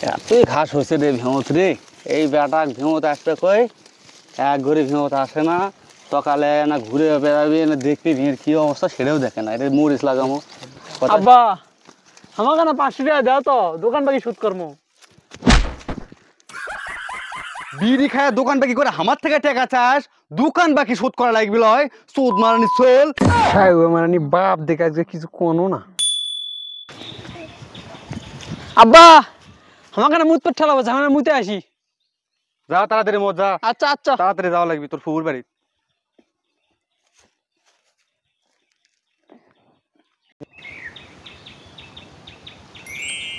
এতই ঘাস হয়েছে রে ভেমত রে। এই বেটা ভেমত আসবে কই, এক ঘরে ভেমত আসে না। সকালে না ঘুরে বেড়াবি না, দেখবি ভিড় কি অবস্থা সেটাও দেখে না। এটা মরিচ লাগামো আব্বা আমাকে না 500 টাকা দাও তো, দোকান বাকি সুদ করবো। বিড়ি খায় দোকান বাকি করে আমার থেকে টাকা চাস, দোকান বাকি শোধ করা লাগবে লয়, সুদ মারানি চল। মানে বাপ দেখে আজকে কিছু কোনো না। আব্বা আমাকে না মুত পেট ঠেলাবো, আমি মুতে আসি। যা তাড়াতাড়ি মত যা। আচ্ছা আচ্ছা। তাড়াতাড়ি যাওয়া লাগবে তোর ফুপুর বাড়ি।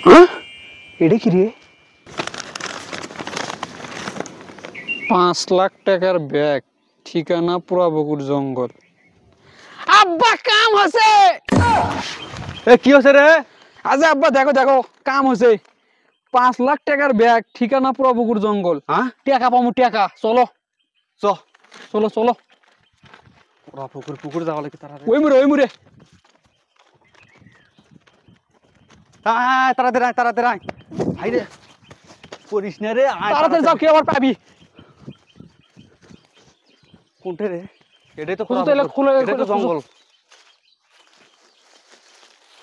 হ্যাঁ এটা কি রে? 5 লাখ টাকার ব্যাগ, ঠিকানা পুরাবকুর জঙ্গল। আব্বা কাম হচ্ছে। এ কি হচ্ছে রে? আচ্ছা আব্বা দেখো দেখো কাম হচ্ছে। 5 লাখ টাকার ব্যাগ, ঠিকানা পুরাবকুর জঙ্গল। হ্যাঁ টাকা পামু টাকা, চলো চ। চলো চলো। ওরা পুকুর পুকুর যাওয়া লাগবে তাড়াতাড়ি। ওই মুরে আয় তাড়াতাড়ি আয়, তাড়াতাড়ি আয়। ভাই রে করিস না রে, আয় তাড়াতাড়ি যাও, কি আবার পাবি। কোনটা রে? এটাই তো খুঁজো তাহলে, খুলে এটাই তো খুঁজো। জঙ্গল।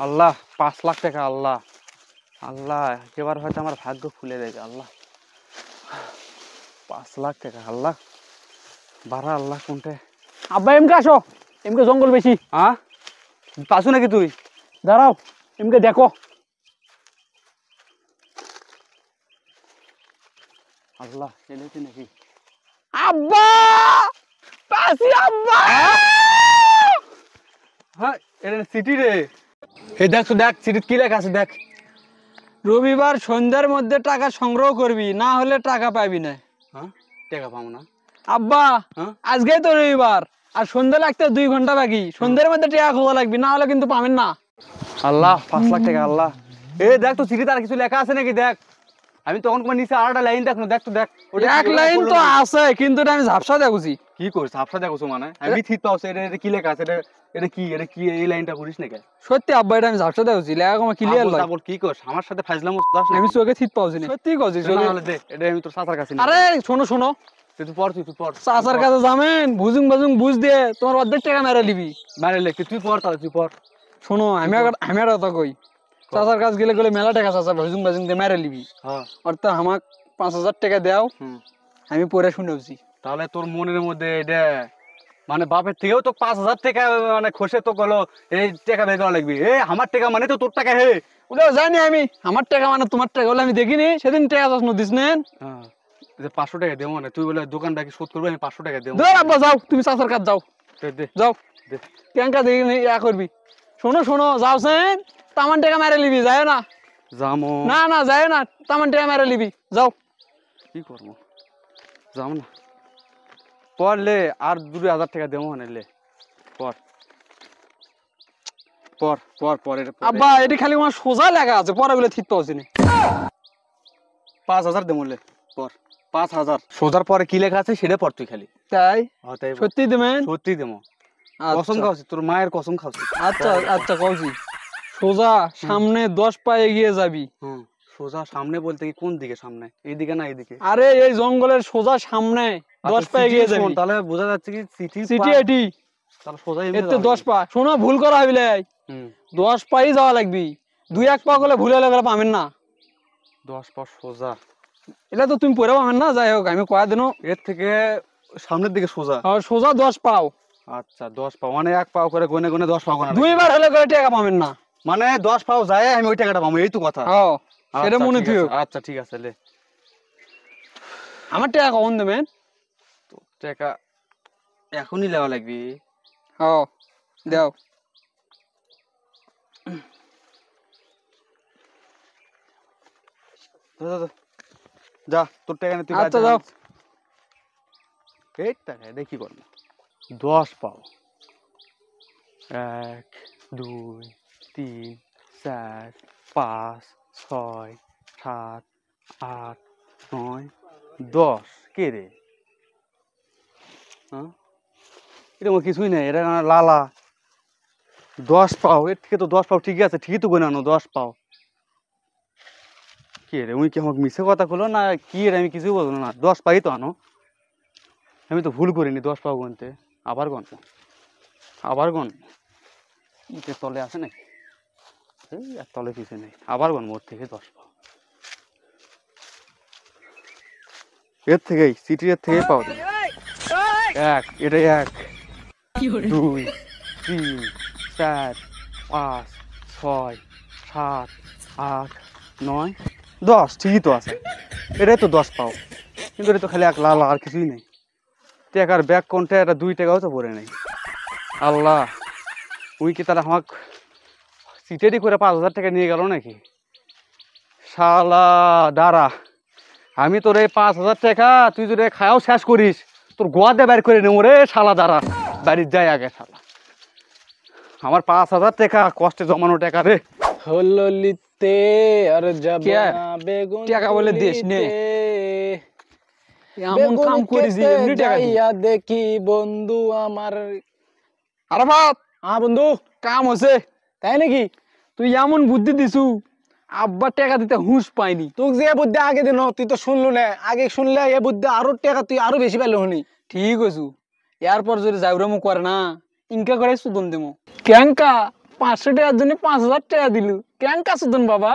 আল্লাহ 5 লাখ টাকা, আল্লাহ আল্লাহ এবার হয়তো আমার ভাগ্য খুলে দেবে আল্লাহ। 5 লাখ টাকা, আল্লাহ বাড়া আল্লাহ কোনটা। আব্বা এমকে আসো, এমকে জঙ্গল বেশি। হ্যাঁ পাসু নাকি তুই? দাঁড়াও এমকে দেখো। আল্লাহ এলেছি নাকি? আব্বা পাসি আব্বা। হ্যাঁ এটা সিটি রে। এই দেখ তো, দেখ সিটি কি লেখা আছে দেখ। রবিবার সন্ধ্যার মধ্যে টাকা সংগ্রহ করবি, না হলে টাকা পাবি না। হ্যাঁ টাকা পাবো না? আব্বা হ্যাঁ আজকেই তো রবিবার, আর সন্ধ্যা লাগতে 2 ঘন্টা বাকি। সন্ধ্যার মধ্যে টাকা খোঁজা লাগবি, না হলে কিন্তু পাবেন না। আল্লাহ 5 লাখ টাকা, আল্লাহ। এ দেখ তো সিটিতে আর কিছু লেখা আছে নাকি দেখ। আমি তখন তোমার নিচে আরেকটা লাইন দেখ না, দেখ তো দেখ। ওটা এক লাইন তো আছে, কিন্তু এটা আমি ঝাপসা দেখছি। কি করছিস আপসা দেখছো মানে? আমি ঠিক পাওছে এটা, এটা কি লেখা আছে এটা? এটা কি এই লাইনটা করিস নাকি? সত্যি আব্বা এটা আমি ঝাপসা দেখছি, লেখা আমার ক্লিয়ার লয়। তারপর কি করছ আমার সাথে ফাজলামো দাস না? আমি চোখে ঠিক পাওছি না, সত্যি কইছি চোখে। তাহলে দে, এটা আমি তোর চাচার কাছে নিয়ে আরে শোনো শোনো, তুই পড়, তুই পড়। চাচার কাছে যাবেন, বুঝুং বাজুং বুঝ দিয়ে তোমার অর্ধেক টাকা মেরে লিবি। মানে লেখ তুই পড়, তাহলে তুই পড়। শোনো আমি আর কথা কই, চাচার কাছে গেলে গেলে মেলা টাকা চাচা বুঝুং বাজুং দিয়ে মেরে লিবি। হ্যাঁ অর্থাৎ আমাক 5,000 টাকা দাও, আমি পড়ে শুনেছি। তাহলে তোর মনের মধ্যে এটা মানে বাপের থেকেও তো 5,000 টাকা মানে খসে তো গেলো, এই টাকা বের করা লাগবে। এ আমার টাকা মানে তো তোর টাকা হে। ওটা জানি আমি, আমার টাকা মানে তোমার টাকা বলে আমি দেখিনি সেদিন টাকা যত্ন দিস নেন। হ্যাঁ 500 টাকা দেবো না, তুই বলে দোকান বাকি শোধ করবি, আমি 500 টাকা দেবো। দে আব্বা যাও, তুমি চাচার কাছে যাও, দে দে যাও দে। ট্যাঙ্কা দেখি ইয়া করবি। শোনো শোনো যাও সেন, তামান টাকা মেরে লিবি, যায় না। যামো না না যায় না, তামান টাকা মেরে লিবি, যাও। কি করবো, যাম না। পড়লে আর 2,000 টাকা দেবো না, লে পর পর পর পর এটা পর। আব্বা এটি খালি আমার সোজা লেখা আছে, পরে বলে ঠিক পাচ্ছি না। 5,000 দেবো লে পর। 5,000 সোজার পরে কি লেখা আছে সেটা পর তুই খালি। তাই হ্যাঁ তাই সত্যি দেবেন? সত্যি দেবো। কসম খাওয়াছি, তোর মায়ের কসম খাওয়াছি। আচ্ছা আচ্ছা কৌছি, সোজা সামনে 10 পা এগিয়ে যাবি। হুম সোজা সামনে বলতে কি কোন দিকে সামনে? এইদিকে না এইদিকে? আরে এই জঙ্গলের সোজা সামনে 10 পা এগিয়ে যাবি। তাহলে বোঝা যাচ্ছে কি সিটি এটি, তাহলে সোজা এতে 10 পা। শোনো ভুল করা হইলে 10 পাই যাওয়া লাগবি, 2-1 পা গেলে ভুল হলে গেলে পাবেন না। 10 পা সোজা, এটা তো তুমি পরে পাবেন না, যাই হোক আমি কয়া দিন। এর থেকে সামনের দিকে সোজা। সোজা 10 পাও। আচ্ছা 10 পা মানে 1 পা করে গনে গনে 10 পা গোনা। 2 বার হলে করে টাকা পাবেন না, মানে 10 পাও যায় আমি ওই টাকাটা পাবো, এই তো কথা। সেটা মনে থিও। আচ্ছা ঠিক আছে লে। আমার টাকা কখন দেবেন? তো টাকা এখনই লেওয়া লাগবে। দাও। যা তোর টাকা তুই। আচ্ছা যাও। এই টাকা দেখি করবো। 10 পাও 1 2 3 4 5 6 7 8 9 10 কে রে? হ্যাঁ এটা আমার কিছুই নাই, এটা লালা। 10 পাও, এর থেকে তো 10 পাও ঠিকই আছে, ঠিকই তো গোনানো 10 পাও। কি রে উই কি আমাকে মিছে কথা কলো না কি রে আমি কিছু বললো না 10 পাই তো আনো আমি তো ভুল করিনি 10 পাও গুনতে আবার গন ইটের তলে আছে নাকি এই আর তলে কিছু নেই আবার গন মোর থেকে 10 পাও এর থেকেই সিটির থেকে পাও তুমি এক এটাই 1 2 3 4 5 6 7 8 9 10 ঠিকই তো আছে এটাই তো 10 পাও কিন্তু এটা তো খালি 1 লাল আর কিছুই নেই টাকার ব্যাগ কোনটা এটা 2 টাকাও তো পড়ে নেই আল্লাহ উই কি তারা আমাকে সিটেরই করে 5,000 টাকা নিয়ে গেল নাকি শালা দাঁড়া আমি তোর এই 5,000 টাকা তুই যদি খায়াও শেষ করিস তোর গোয়াতে বের করে নেবো রে শালা দাঁড়া বাড়ির যাই আগে শালা আমার 5,000 টাকা কষ্টে জমানো টাকা রে হলো লিতে আর জাবানা বেগুন টাকা বলে দিস নে এমন কাম করিস এমনি টাকা দিয়া দেখি বন্ধু আমার আরে বাপ হ্যাঁ বন্ধু কাম হচ্ছে তাই নাকি তুই এমন বুদ্ধি দিছু আব্বা টাকা দিতে হুঁশ পাইনি তুই যে বুদ্ধি আগে দিন তুই তো শুনলু না আগে শুনলে এ বুদ্ধি আরো টাকা তুই আরো বেশি পেলো হনি ঠিক আছু এরপর যদি যাইরামু করে না ইনকা করে সুদন দেমু ক্যাঙ্কা 500 টাকার জন্য 5,000 টাকা দিলু ক্যাঙ্কা সুদন বাবা